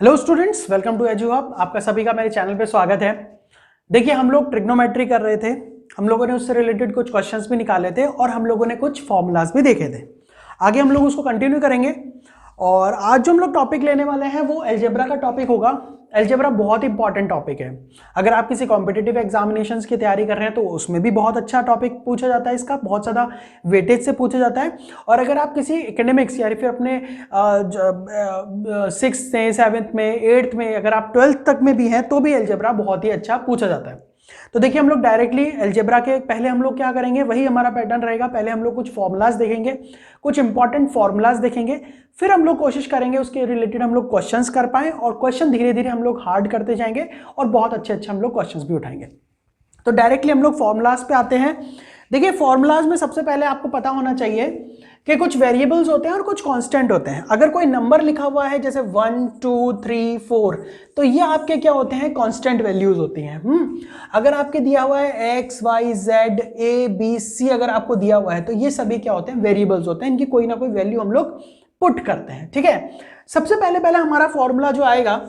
Hello students, welcome to Edu Hub. आपका सभी का मेरे चैनल पे स्वागत है। देखिए, हम लोग ट्रिग्नोमेट्री कर रहे थे। हम लोगों ने उससे रिलेटेड कुछ क्वेश्चंस भी निकाले थे और हम लोगों ने कुछ फॉर्मूलाज भी देखे थे। आगे हम लोग उसको कंटिन्यू करेंगे और आज जो हम लोग टॉपिक लेने वाले हैं वो अलजेब्रा का टॉपिक होगा। अलजेब्रा बहुत इंपॉर्टेंट टॉपिक है। अगर आप किसी कॉम्पिटिटिव एग्जामिनेशंस की तैयारी कर रहे हैं तो उसमें भी बहुत अच्छा टॉपिक पूछा जाता है, इसका बहुत ज़्यादा वेटेज से पूछा जाता है। और अगर आप किसी एकेडमिक्स या फिर अपने 6th में 7th में 8th में अगर आप 12th तक में भी हैं तो भी अलजेब्रा बहुत ही अच्छा पूछा जाता है। तो देखिए, हम लोग डायरेक्टली अलजेब्रा के पहले हम लोग क्या करेंगे, वही हमारा पैटर्न रहेगा। पहले हम लोग कुछ फॉर्मूलाज देखेंगे, कुछ इंपॉर्टेंट फॉर्मूलाज देखेंगे, फिर हम लोग कोशिश करेंगे उसके रिलेटेड हम लोग क्वेश्चंस कर पाएं और क्वेश्चन धीरे धीरे हम लोग हार्ड करते जाएंगे और बहुत अच्छे अच्छे हम लोग क्वेश्चंस भी उठाएंगे। तो डायरेक्टली हम लोग फॉर्मूलाज पे आते हैं। देखिए, फॉर्मूलाज में सबसे पहले आपको पता होना चाहिए कि कुछ वेरिएबल्स होते हैं और कुछ कांस्टेंट होते हैं। अगर कोई नंबर लिखा हुआ है जैसे 1 2 3 4 तो ये आपके क्या होते हैं, कांस्टेंट वैल्यूज होती हैं। अगर आपके दिया हुआ है x y z a b c, अगर आपको दिया हुआ है तो ये सभी क्या होते हैं, वेरिएबल्स होते हैं। इनकी कोई ना कोई वैल्यू हम लोग पुट करते हैं। ठीक है, सबसे पहले हमारा फॉर्मूला जो आएगा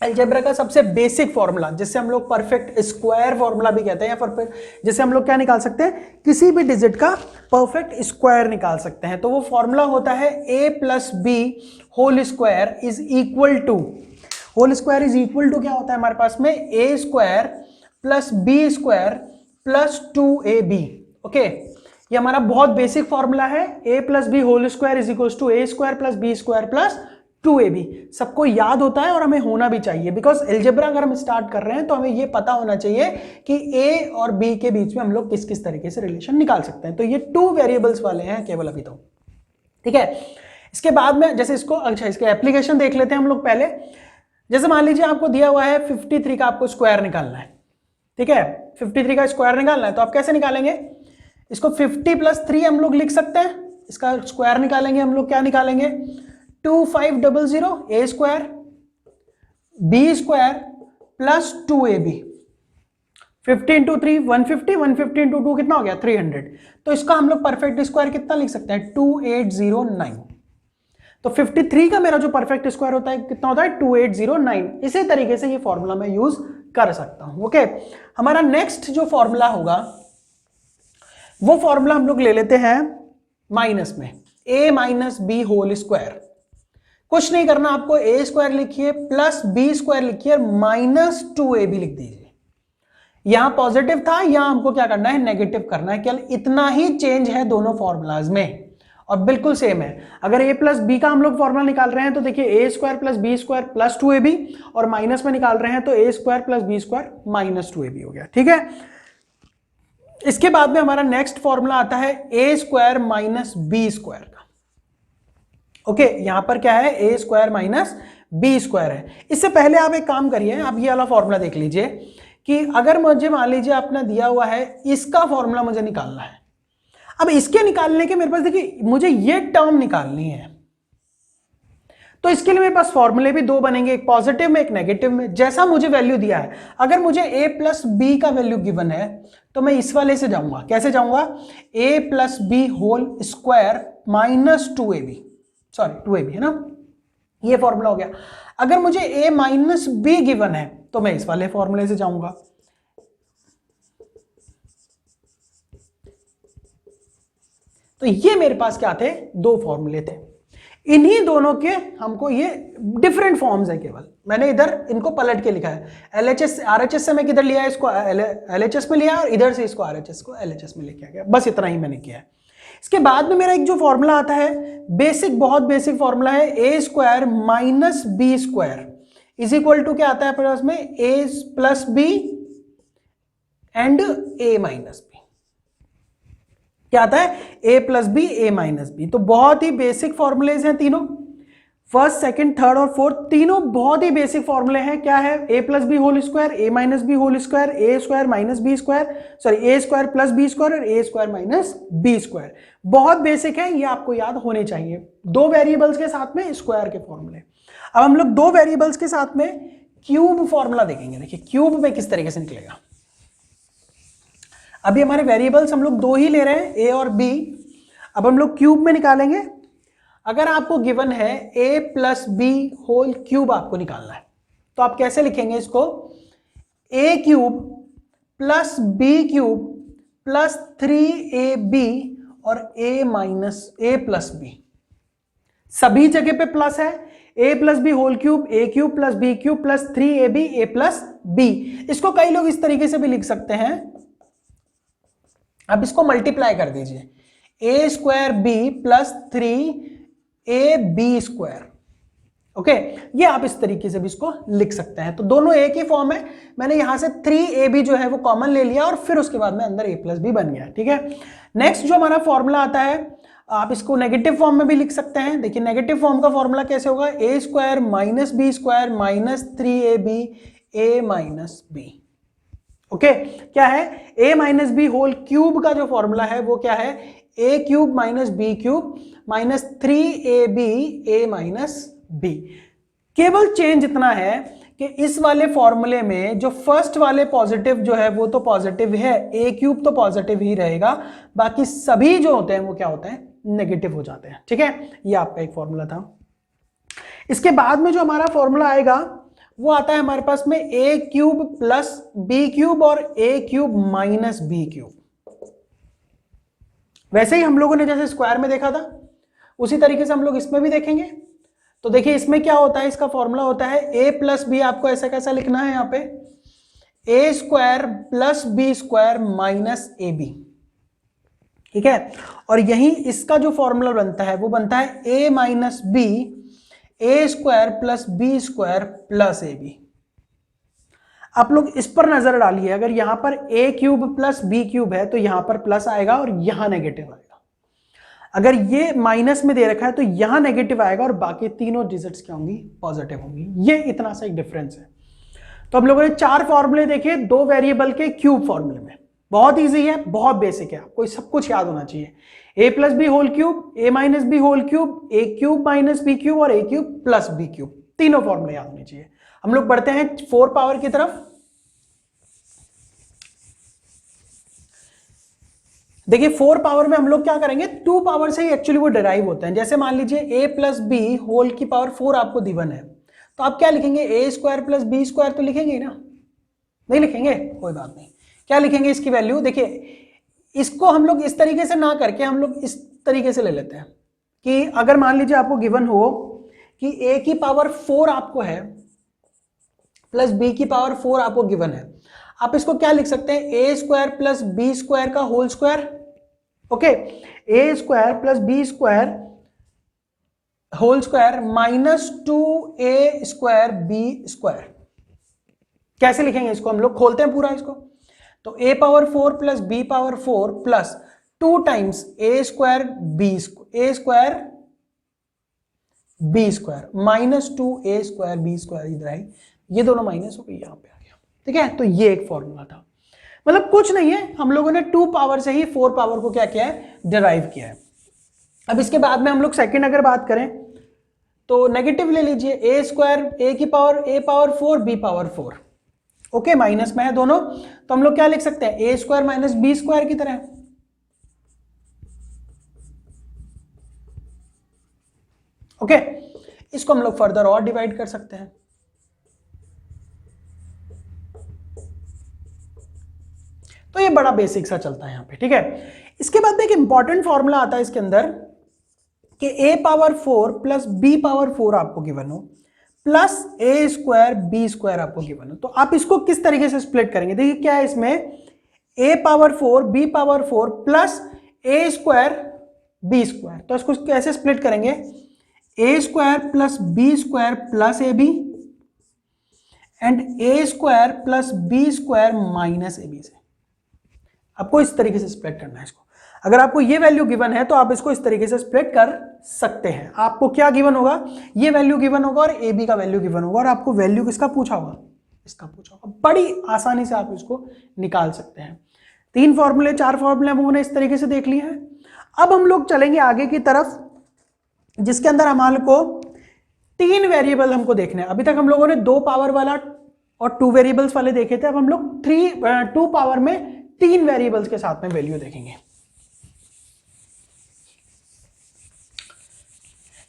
अलजेब्रा का सबसे बेसिक फॉर्मूला, जिससे हम लोग परफेक्ट स्क्वायर फॉर्मूला भी कहते हैं, या फिर जिससे हम लोग क्या निकाल सकते हैं, किसी भी डिजिट का परफेक्ट स्क्वायर निकाल सकते हैं। तो वो फॉर्मूला होता है a plus B whole square is equal to, whole square is equal to क्या होता है हमारे पास में, a square plus B square plus 2ab। Okay, ये हमारा बहुत बेसिक फॉर्मूला है। a plus B whole square is equal to a square plus B square plus 2ab। सबको याद होता है और हमें होना भी चाहिए, बिकॉज अलजेब्रा अगर हम स्टार्ट कर रहे हैं तो हमें ये पता होना चाहिए कि a और b के बीच में हम लोग किस किस तरीके से रिलेशन निकाल सकते हैं। तो ये 2 वेरिएबल्स वाले हैं केवल अभी तो। ठीक है, इसके बाद में जैसे इसको, अच्छा इसके एप्लीकेशन देख लेते हैं हम लोग पहले। जैसे मान लीजिए आपको दिया हुआ है 53 का आपको स्क्वायर निकालना है। ठीक है, 53 का स्क्वायर निकालना है तो आप कैसे निकालेंगे, इसको 50 प्लस 3 हम लोग लिख सकते हैं। इसका स्क्वायर निकालेंगे हम लोग, क्या निकालेंगे, 2500 a square b square plus 2ab। 50 into 3 150, 150 into 2 कितना हो गया, 300। तो इसका हम लोग परफेक्ट स्क्वायर कितना लिख सकते हैं, 2809। तो 53 का मेरा जो परफेक्ट स्क्वायर होता है कितना होता है, 2809। इसी तरीके से ये फॉर्मूला मैं यूज कर सकता हूं। ओके, हमारा नेक्स्ट जो फॉर्मूला होगा वो फॉर्मूला हम लोग ले लेते हैं माइनस में, a minus B whole square. कुछ नहीं करना आपको, a स्क्वायर लिखिए प्लस बी स्क्वायर लिखिए माइनस 2ab लिख दीजिए। यहां पॉजिटिव था, यहां हमको क्या करना है, नेगेटिव करना है। केवल इतना ही चेंज है दोनों फॉर्मूलाज में और बिल्कुल सेम है। अगर a प्लस बी का हम लोग फॉर्मूला निकाल रहे हैं तो देखिए a square plus B square plus 2ab, और माइनस में निकाल रहे हैं तो a square plus B square minus 2ab हो गया। ठीक है, इसके बाद में हमारा नेक्स्ट फॉर्मूला आता है a square minus B square का। ओके, यहां पर क्या है, a square minus B square है। इससे पहले आप एक काम करिए, आप ये वाला फॉर्मूला देख लीजिए कि अगर मुझे मान लीजिए आपने दिया हुआ है इसका फॉर्मूला मुझे निकालना है। अब इसके निकालने के मेरे पास देखिए, मुझे ये टर्म निकालनी है तो इसके लिए मेरे पास फॉर्मूले भी 2 बनेंगे, एक पॉजिटिव में एक नेगेटिव में, जैसा मुझे वैल्यू दिया है। अगर मुझे a प्लस बी का वैल्यू गिवन है तो मैं इस वाले से जाऊंगा। कैसे जाऊंगा, a plus B whole square minus 2ab, sorry 2ab है ना, ये फॉर्मूला हो गया। अगर मुझे a माइनस बी गिवन है तो मैं इस वाले फॉर्मूले से जाऊंगा। तो ये मेरे पास क्या थे, 2 फॉर्मूले थे। इन्हीं दोनों के हमको ये डिफरेंट फॉर्म्स है, केवल मैंने इधर इनको पलट के लिखा है। एलएचएस आरएचएस से मैं किधर लिया है, इसको एलएचएस में लिया और इधर से इसको आरएचएस को एलएचएस में लेके आ गया। बस इतना ही मैंने किया है। इसके बाद में मेरा एक जो फॉर्मूला आता है बेसिक, बहुत बेसिक फॉर्मूला है, a square minus B square is equal to क्या आता है पास में, a plus B and a minus B. क्या आता है, a plus B a minus B. तो बहुत ही बेसिक फॉर्मूलेज हैं तीनों, फर्स्ट सेकंड थर्ड और फोर्थ, तीनों बहुत ही बेसिक फॉर्मूले हैं। क्या है, a plus B whole square, a minus B whole square, a square minus B square, sorry a square plus B square और a square minus B square. बहुत बेसिक है, ये आपको याद होने चाहिए। 2 वेरिएबल्स के साथ में स्क्वायर के फॉर्मूले। अब हम लोग 2 वेरिएबल्स के साथ में क्यूब फॉर्मूला देखेंगे। देखिए क्यूब में किस तरीके से निकलेगा। अभी हमारे वेरिएबल्स हम लोग 2 ही ले रहे हैं, a और b। अब हम लोग क्यूब में निकालेंगे। अगर आपको गिवन है a plus B whole cube आपको निकालना है, तो आप कैसे लिखेंगे इसको? a cube plus B cube plus 3ab और a minus a plus B, सभी जगह पे प्लस है। a plus B whole cube, a cube plus B cube plus 3ab a plus B. इसको कई लोग इस तरीके से भी लिख सकते हैं, अब इसको मल्टीप्लाई कर दीजिए, a square B plus 3ab square. Okay, ये आप इस तरीके से भी इसको लिख सकते हैं। तो दोनों एक ही फॉर्म है, मैंने यहां से 3ab जो है वो कॉमन ले लिया और फिर उसके बाद में अंदर a प्लस बी बन गया। ठीक है, नेक्स्ट जो हमारा फॉर्मूला आता है, आप इसको नेगेटिव फॉर्म में भी लिख सकते हैं। देखिए नेगेटिव फॉर्म का फॉर्मूला कैसे होगा? a square minus B square minus 3ab a minus B. Okay, क्या है? a minus B whole cube का जो फॉर्मूला है वो क्या है? a cube minus B cube minus 3ab a minus B. केवल चेंज इतना है कि इस वाले फॉर्मूले में जो फर्स्ट वाले पॉजिटिव जो है वो तो पॉजिटिव है, a क्यूब तो पॉजिटिव ही रहेगा, बाकी सभी जो होते हैं वो क्या होते हैं? नेगेटिव हो जाते हैं। ठीक है, ये आपका एक फॉर्मूला था। इसके बाद में जो हमारा फॉर्मूला आएगा वो आता है हमारे पास में a cube plus B cube और a cube minus B cube. वैसे ही हम लोगों ने जैसे स्क्वायर में देखा था उसी तरीके से हम लोग इसमें भी देखेंगे। तो देखिए इसमें क्या होता है, इसका फॉर्मूला होता है a प्लस बी, आपको ऐसा कैसा लिखना है यहाँ पे? a square plus B square minus A B. ठीक है, और यही इसका जो फॉर्मूला बनता है वो बनता है a minus B A square plus B square plus A B. आप लोग इस पर नजर डालिए, अगर यहां पर a cube plus B cube है तो यहां पर प्लस आएगा और यहां नेगेटिव आएगा। अगर ये माइनस में दे रखा है तो यहां नेगेटिव आएगा और बाकी तीनों डिजिट्स क्या होंगी? पॉजिटिव होंगी। ये इतना सा एक डिफरेंस है। तो हम लोगों ने 4 फॉर्मूले देखे 2 वेरिएबल के क्यूब फॉर्मूले में। बहुत इजी है, बहुत बेसिक है, आपको सब कुछ याद होना चाहिए। a plus B whole cube, a minus B whole cube, a cube minus B cube और a cube plus B cube, तीनों फॉर्मूले याद होने चाहिए। हम लोग बढ़ते हैं 4 पावर की तरफ। देखिए 4 पावर में हम लोग क्या करेंगे? 2 पावर से ही एक्चुअली वो डिराइव होते हैं। जैसे मान लीजिए a प्लस बी होल की पावर 4 आपको गिवन है, तो आप क्या लिखेंगे? a square plus B square तो लिखेंगे ही ना? नहीं लिखेंगे? कोई बात नहीं, क्या लिखेंगे इसकी वैल्यू? देखिए इसको हम लोग इस तरीके से ना करके हम लोग इस तरीके से ले लेते हैं कि अगर मान लीजिए आपको गिवन हो कि a की पावर 4 आपको है प्लस b की पावर 4 आपको गिवन है, आप इसको क्या लिख सकते हैं? a square plus B square का whole square. Okay, a square plus B square whole square minus 2a square B square. कैसे लिखेंगे इसको? हम लोग खोलते हैं पूरा इसको। तो a power 4 plus B power 4 plus 2 times a square B square minus 2a square B square, इधर आई, ये दोनों माइनस हो गई, यहां पे आ गया। ठीक है, तो ये एक फॉर्मूला था। मतलब कुछ नहीं है, हम लोगों ने 2 पावर से ही 4 पावर को क्या किया है? डिराइव किया है। अब इसके बाद में हम लोग सेकंड अगर बात करें तो नेगेटिव ले लीजिए, a स्क्वायर a की power a power 4 b power 4। Okay, minus में है दोनों, तो हम लोग क्या लिख सकते हैं? a square minus B square की तरह। ओके, इसको हम लोग फर्दर और डिवाइड कर सकते हैं। तो ये बड़ा बेसिक सा चलता है यहां पे। ठीक है, इसके बाद एक इंपॉर्टेंट फॉर्मूला आता है इसके अंदर कि a power 4 plus b power 4 आपको गिवन हो plus a square B square आपको गिवन हो, तो आप इसको किस तरीके से स्प्लिट करेंगे? देखिए क्या है इसमें, a power 4 b power 4 plus a square B square, तो इसको कैसे स्प्लिट करेंगे? a square plus B square plus A B and a square plus B square minus A B से। आपको इस तरीके से स्प्लिट करना है इसको। अगर आपको ये वैल्यू गिवन है तो आप इसको इस तरीके से स्प्लिट कर सकते हैं। आपको क्या गिवन होगा? ये वैल्यू गिवन होगा और ए बी का वैल्यू गिवन होगा और आपको वैल्यू किसका पूछा होगा? इसका पूछा होगा। बड़ी आसानी से आप इसको निकाल सकते हैं। 3 फॉर्मूले 4 फॉर्मूले हम लोगों ने इस तरीके से देख लिए हैं। अब हम लोग चलेंगे आगे की तरफ, जिसके अंदर हमारे को 3 वेरिएबल हमको देखने हैं। अभी तक हम लोगों ने 2 पावर वाला और 2 वेरिएबल्स वाले देखे थे। अब हम लोग 2 पावर में 3 वेरिएबल्स के साथ में वैल्यू देखेंगे।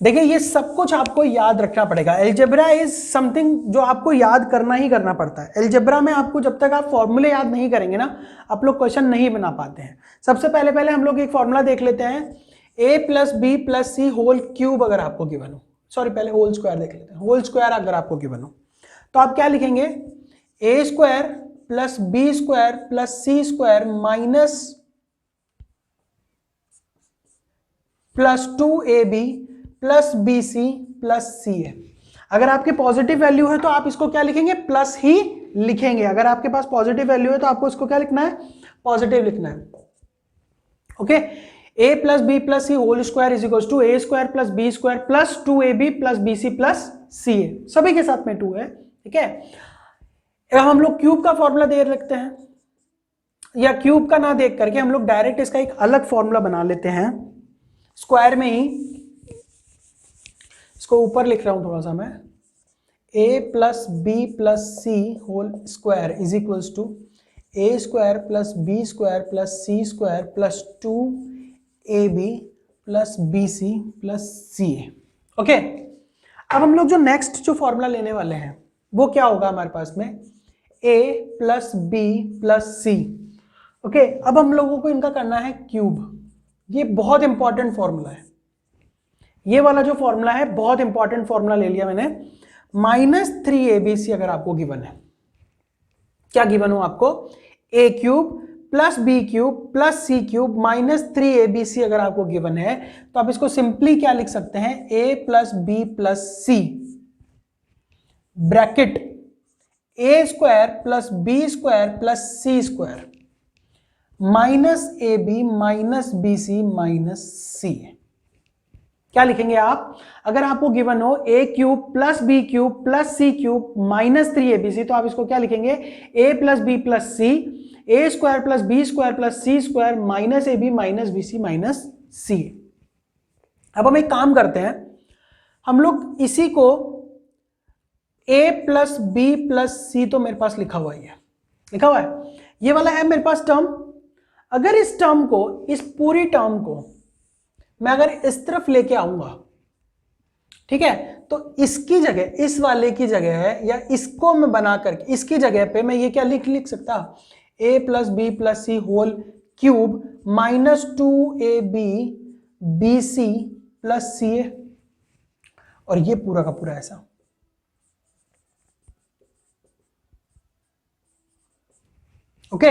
देखिए ये सब कुछ आपको याद रखना पड़ेगा। एलजेब्रा इज समथिंग जो आपको याद करना ही करना पड़ता है। एलजेब्रा में आपको जब तक आप फॉर्मूले याद नहीं करेंगे ना, आप लोग क्वेश्चन नहीं बना पाते हैं। सबसे पहले हम लोग एक फॉर्मूला देख लेते हैं, a plus B plus C whole cube अगर आपको गिवन हो, सॉरी पहले होल स्क्वायर देख लेते हैं। होल स्क्वायर अगर आपको गिवन हो तो आप क्या लिखेंगे, A square plus B square plus C square minus plus 2ab plus B C plus C A. अगर आपकी पॉजिटिव वैल्यू है तो आप इसको क्या लिखेंगे, प्लस ही लिखेंगे। अगर आपके पास पॉजिटिव वैल्यू है तो आपको इसको क्या लिखना है, पॉजिटिव लिखना है। Okay, a plus B plus C whole square is equal to A square plus B square plus 2ab plus B C plus C A, सभी के साथ में 2 है। ठीक है, अब हम लोग क्यूब का फॉर्मूला दे रखते हैं, या क्यूब का ना देख करके हम लोग डायरेक्ट इसका एक अलग फॉर्मूला बना लेते हैं स्क्वायर में ही। इसको ऊपर लिख रहा हूं थोड़ा सा मैं, a plus B plus C whole square is equals to A square plus B square plus C square plus 2ab plus B C plus C A. Okay, अब हम लोग जो नेक्स्ट जो फॉर्मूला लेने वाले हैं वो क्या होगा हमारे पास में, a plus B plus C. Okay, अब हम लोगों को इनका करना है क्यूब। ये बहुत इंपॉर्टेंट फॉर्मूला है, ये वाला जो फॉर्मूला है बहुत इंपॉर्टेंट फॉर्मूला ले लिया मैंने। -3abc अगर आपको गिवन है, क्या गिवन हो आपको, a cube plus B cube plus C cube -3abc अगर आपको गिवन है तो आप इसको सिंपली क्या लिख सकते हैं, a plus B plus C bracket A square plus B square plus C square minus A B minus B C minus C. क्या लिखेंगे आप, अगर आपको गिवन हो A cube plus B cube plus C cube -3abc तो आप इसको क्या लिखेंगे, a plus B plus C, A square plus B square plus C square minus A B minus B C minus C. अब हम एक काम करते हैं, हम लोग इसी को a प्लस बी प्लस सी तो मेरे पास लिखा हुआ ही है, लिखा हुआ है, ये वाला है मेरे पास टर्म। अगर इस टर्म को, इस पूरी टर्म को मैं अगर इस तरफ लेके आऊंगा, ठीक है, तो इसकी जगह, इस वाले की जगह है, या इसको मैं बना करके इसकी जगह पे मैं ये क्या लिख सकता, a plus B plus C whole cube minus 2ab B C plus C A, और ये पूरा का पूरा ऐसा। ओके,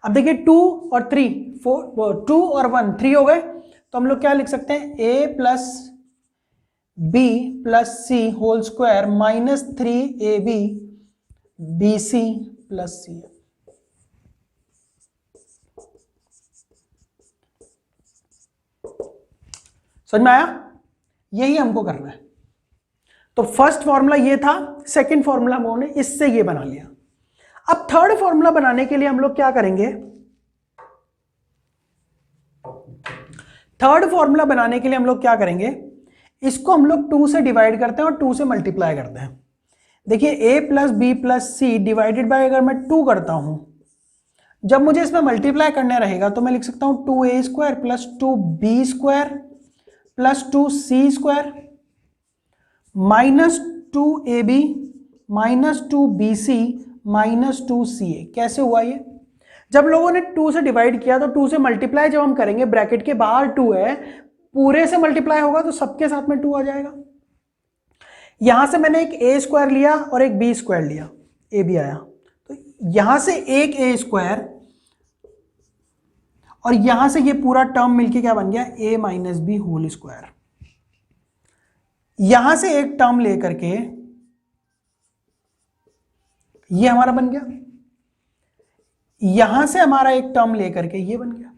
अब देखिए 2 और 3, 2 और 1 3 हो गए, तो हम लोग क्या लिख सकते हैं, a plus B plus C whole square -3ab B C plus C. समझ में आया, यही हमको करना है। तो फर्स्ट फॉर्मूला ये था, सेकंड फॉर्मूला हमने इससे ये बना लिया। अब थर्ड फॉर्मूला बनाने के लिए हम लोग क्या करेंगे, थर्ड फॉर्मूला बनाने के लिए हम लोग क्या करेंगे, इसको हम लोग 2 से डिवाइड करते हैं और 2 से मल्टीप्लाई करते हैं। देखिए a plus B plus C divided by अगर मैं 2 करता हूं, जब मुझे इसमें मल्टीप्लाई करना रहेगा तो मैं लिख सकता हूं 2a square plus 2b square plus 2c square minus 2ab minus 2bc minus 2ca। कैसे हुआ ये, जब लोगों ने 2 से डिवाइड किया तो 2 से मल्टीप्लाई जब हम करेंगे, ब्रैकेट के बाहर 2 है, पूरे से मल्टीप्लाई होगा तो सबके साथ में 2 आ जाएगा। यहां से मैंने एक a स्क्वायर लिया और एक b स्क्वायर लिया, a भी आया, तो यहां से एक a स्क्वायर और यहां से ये पूरा टर्म मिलके क्या बन गया, a minus B whole square. यहां से एक टर्म लेकर के ये हमारा बन गया, यहां से हमारा एक टर्म लेकर के ये बन गया।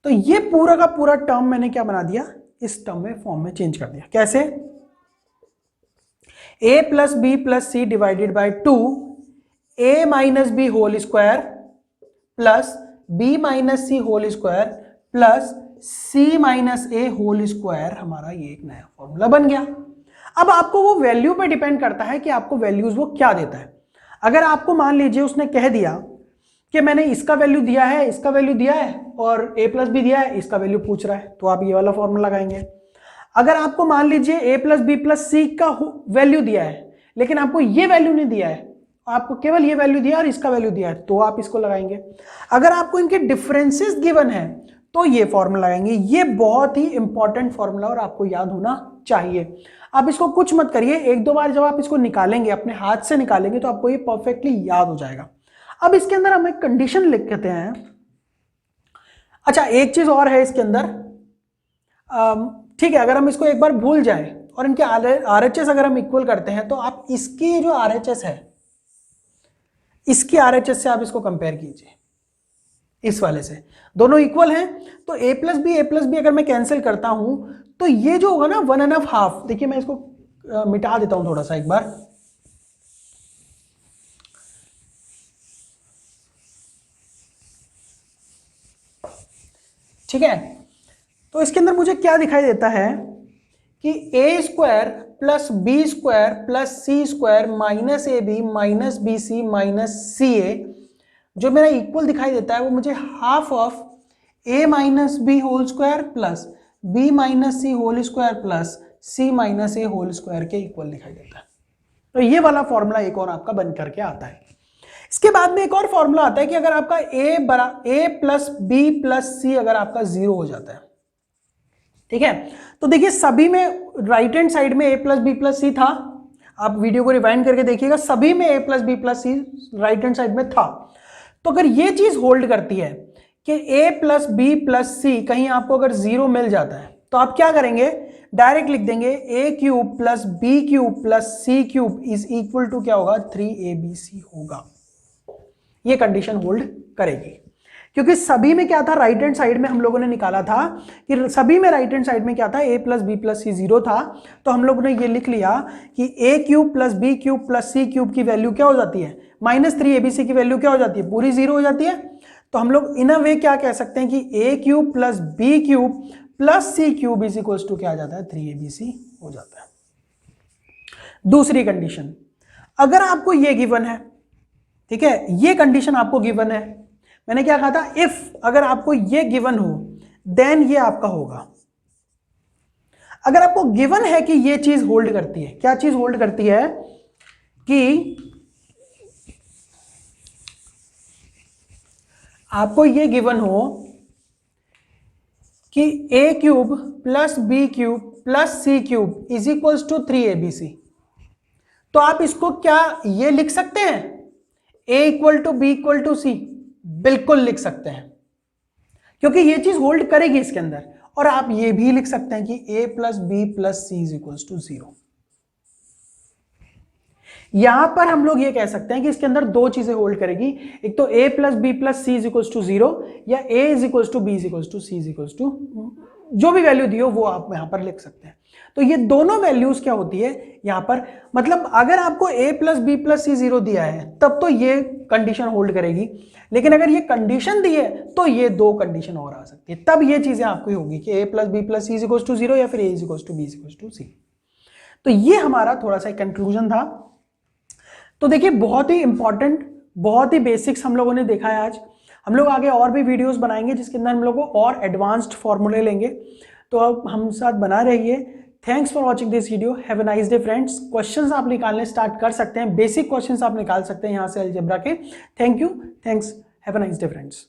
तो ये पूरा का पूरा टर्म मैंने क्या बना दिया, इस टर्म में फॉर्म में चेंज कर दिया। कैसे, a plus B plus C divided by 2 a minus B whole square plus b minus C whole square plus c minus A whole square, हमारा ये एक नया फॉर्मूला बन गया। अब आपको वो वैल्यू पे डिपेंड करता है कि आपको वैल्यूज वो क्या देता है। अगर आपको मान लीजिए उसने कह दिया कि मैंने इसका वैल्यू दिया है, इसका वैल्यू दिया है और a प्लस भी दिया है, इसका वैल्यू पूछ रहा है, तो आप ये वाला फॉर्मूला लगाएंगे। अगर आपको मान लीजिए a प्लस बी प्लस सी का वैल्यू दिया है, लेकिन आपको ये वैल्यू नहीं दिया है, आपको केवल ये वैल्यू दिया और इसका वैल्यू दिया है, तो आप इसको लगाएंगे। अगर आपको इनके डिफरेंसेस गिवन है तो ये फॉर्मूला लगाएंगे। ये बहुत ही इंपॉर्टेंट फॉर्मूला और आपको याद होना चाहिए। आप इसको कुछ मत करिए, एक दो बार जब आप इसको निकालेंगे, अपने हाथ से निकालेंगे, तो आपको ये परफेक्टली याद हो जाएगा। अब इसके अंदर हम एक कंडीशन लिख देते हैं। अच्छा, एक चीज और है इसके अंदर, ठीक है, अगर हम इसको एक बार भूल जाएं और इनके RHS अगर हम इक्वल करते हैं, तो आप इसकी जो RHS है, इसकी RHS से आप इसको कंपेयर कीजिए, इस वाले से, दोनों इक्वल हैं। तो a प्लस बी अगर मैं कैंसिल करता हूं तो ये जो होगा ना 1.5, देखिए मैं इसको मिटा देता हूं थोड़ा सा एक बार। ठीक है, तो इसके अंदर मुझे क्या दिखाई देता है कि a square plus B square plus C square minus A B minus B C minus C A, जो मेरा इक्वल दिखाई देता है वो मुझे half of a minus B whole square plus b minus C whole square plus c minus A whole square के equal दिखाई देता है। तो ये वाला फॉर्मूला एक और आपका बन करके आता है। इसके बाद में एक और फॉर्मूला आता है कि अगर आपका a प्लस बी प्लस सी अगर आपका 0 हो जाता है, ठीक है, तो देखिए सभी में राइट हैंड साइड में a प्लस बी प्लस सी था, आप वीडियो को रिवाइंड करके देखिएगा, सभी में a plus B plus C right hand side में था। तो अगर ये चीज होल्ड करती है कि a प्लस बी प्लस सी कहीं आपको अगर 0 मिल जाता है, तो आप क्या करेंगे, डायरेक्ट लिख देंगे a cube plus B cube plus C cube is equal to क्या होगा, 3abc होगा। ये कंडीशन होल्ड करेगी, क्योंकि सभी में क्या था, राइट हैंड साइड में हम लोगों ने निकाला था कि सभी में राइट हैंड साइड में क्या था, a प्लस बी प्लस सी 0 था। तो हम लोगों ने ये लिख लिया कि a cube plus B cube plus C cube की वैल्यू क्या हो जाती है, -3abc की वैल्यू क्या हो जाती है, पूरी 0 हो जाती है। तो हम लोग इन अ वे क्या कह सकते हैं कि a cube plus B cube plus C cube is equal to क्या आ जाता है, 3abc हो जाता है। दूसरी कंडीशन, अगर आपको ये गिवन है, ठीक है, ये कंडीशन आपको गिवन है, मैंने क्या कहा था, इफ अगर आपको ये गिवन हो देन ये आपका होगा। अगर आपको गिवन है कि ये चीज होल्ड करती है, क्या चीज होल्ड करती है, कि आपको ये गिवन हो कि a cube plus B cube plus C cube is equals to 3abc, तो आप इसको क्या ये लिख सकते हैं, a equal to B equal to C, बिल्कुल लिख सकते हैं, क्योंकि ये चीज होल्ड करेगी इसके अंदर। और आप ये भी लिख सकते हैं कि a plus B plus C is equals to 0। यहां पर हम लोग ये कह सकते हैं कि इसके अंदर दो चीजें होल्ड करेगी, एक तो a plus B plus C is equals to 0, या a is equals to B is equals to C is equals to जो भी वैल्यू दी हो वो आप यहां पर लिख सकते हैं। तो ये दोनों वैल्यूज क्या होती है यहां पर, मतलब अगर आपको a प्लस बी प्लस सी 0 दिया है तब तो ये कंडीशन होल्ड करेगी, लेकिन अगर ये कंडीशन दी है तो ये दो कंडीशन और आ सकती है, तब ये चीजें आपको होगी कि a plus B plus C is equals to 0 या फिर a is equals to B is equals to C. तो ये हमारा थोड़ा सा कंक्लूजन था। तो देखिए बहुत ही इंपॉर्टेंट, बहुत ही बेसिक्स हम लोगों ने देखा है आज। हम लोग आगे और भी वीडियोस बनाएंगे जिसके अंदर हम लोग और एडवांस्ड फॉर्मूले लेंगे, तो अब हम साथ बना रहिए। Thanks for watching this video, have a nice day friends. Questions आप निकालने स्टार्ट कर सकते हैं, बेसिक क्वेश्चंस आप निकाल सकते हैं यहाँ से अलजेब्रा के। Thank you, thanks, have a nice day friends.